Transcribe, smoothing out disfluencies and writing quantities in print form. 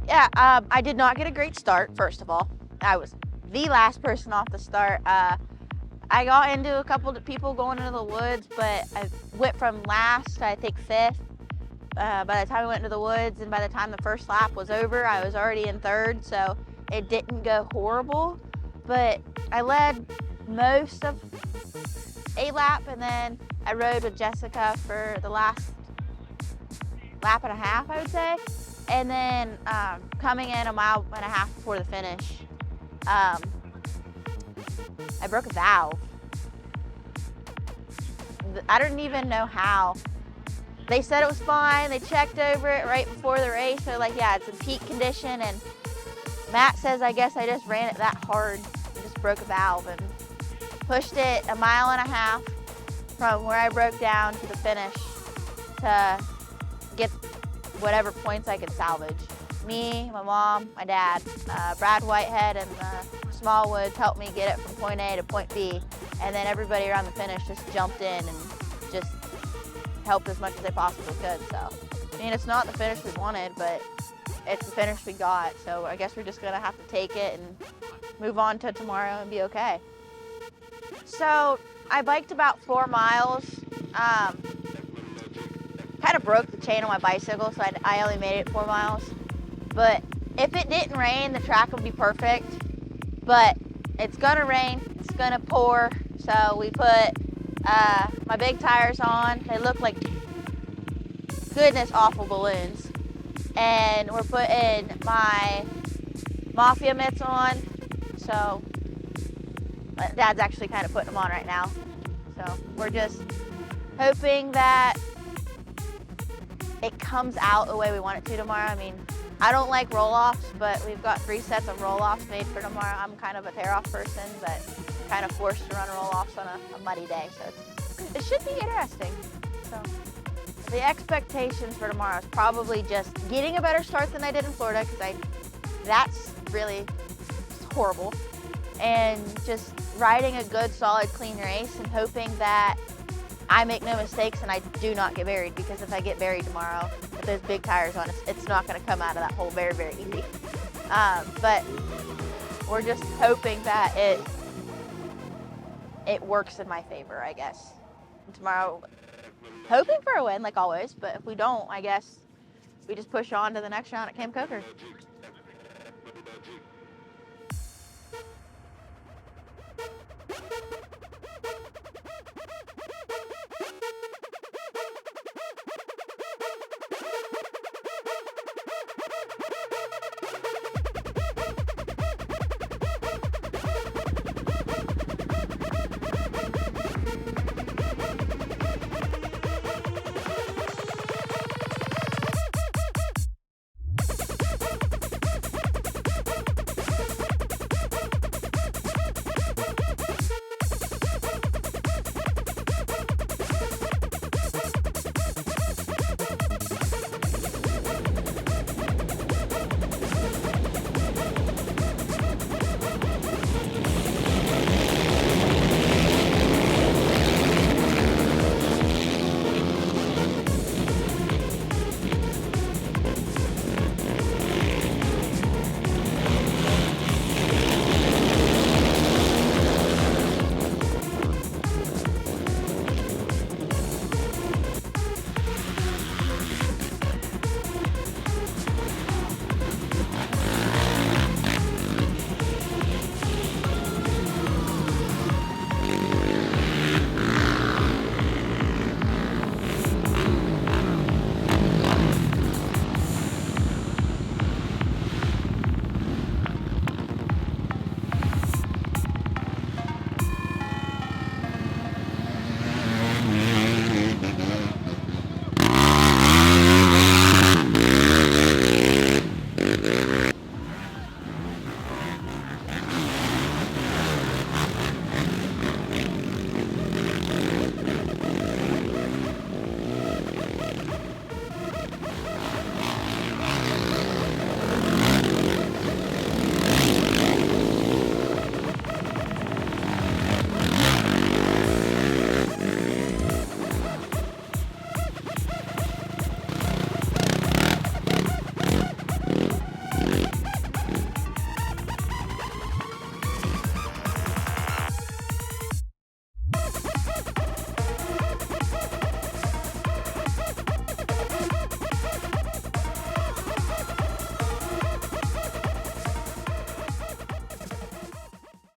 Yeah, I did not get a great start, first of all. I was the last person off the start. I got into a couple of people going into the woods, but I went from last to I think fifth. By the time we went into the woods and by the time the first lap was over, I was already in third, so it didn't go horrible. But I led most of a lap, and then I rode with Jessica for the last lap and a half, I would say. And then coming in a mile and a half before the finish, I broke a valve. I didn't even know how. They said it was fine. They checked over it right before the race. They're like, yeah, it's in peak condition. And Matt says, I guess I just ran it that hard and just broke a valve and pushed it a mile and a half from where I broke down to the finish to get whatever points I could salvage. Me, my mom, my dad, Brad Whitehead and Smallwoods helped me get it from point A to point B. And then everybody around the finish just jumped in and just helped as much as they possibly could. So, I mean, it's not the finish we wanted, but it's the finish we got. So I guess we're just gonna have to take it and move on to tomorrow and be okay. So I biked about 4 miles. Kind of broke the chain on my bicycle, so I only made it 4 miles. But if it didn't rain, the track would be perfect. But it's gonna rain, it's gonna pour. So we put my big tires on. They look like goodness awful balloons. And we're putting my Mafia mitts on. So my dad's actually kind of putting them on right now. So we're just hoping that it comes out the way we want it to tomorrow. I mean, I don't like roll-offs, but we've got 3 sets of roll-offs made for tomorrow. I'm kind of a tear-off person, but kind of forced to run roll-offs on a muddy day, so it should be interesting. So the expectations for tomorrow is probably just getting a better start than I did in Florida, because that's really horrible, and just riding a good, solid, clean race and hoping that I make no mistakes and I do not get buried, because if I get buried tomorrow with those big tires on, it's not going to come out of that hole very, very easy. But we're just hoping that it works in my favor, I guess. And tomorrow, hoping for a win like always, but if we don't, I guess we just push on to the next round at Camp Coker.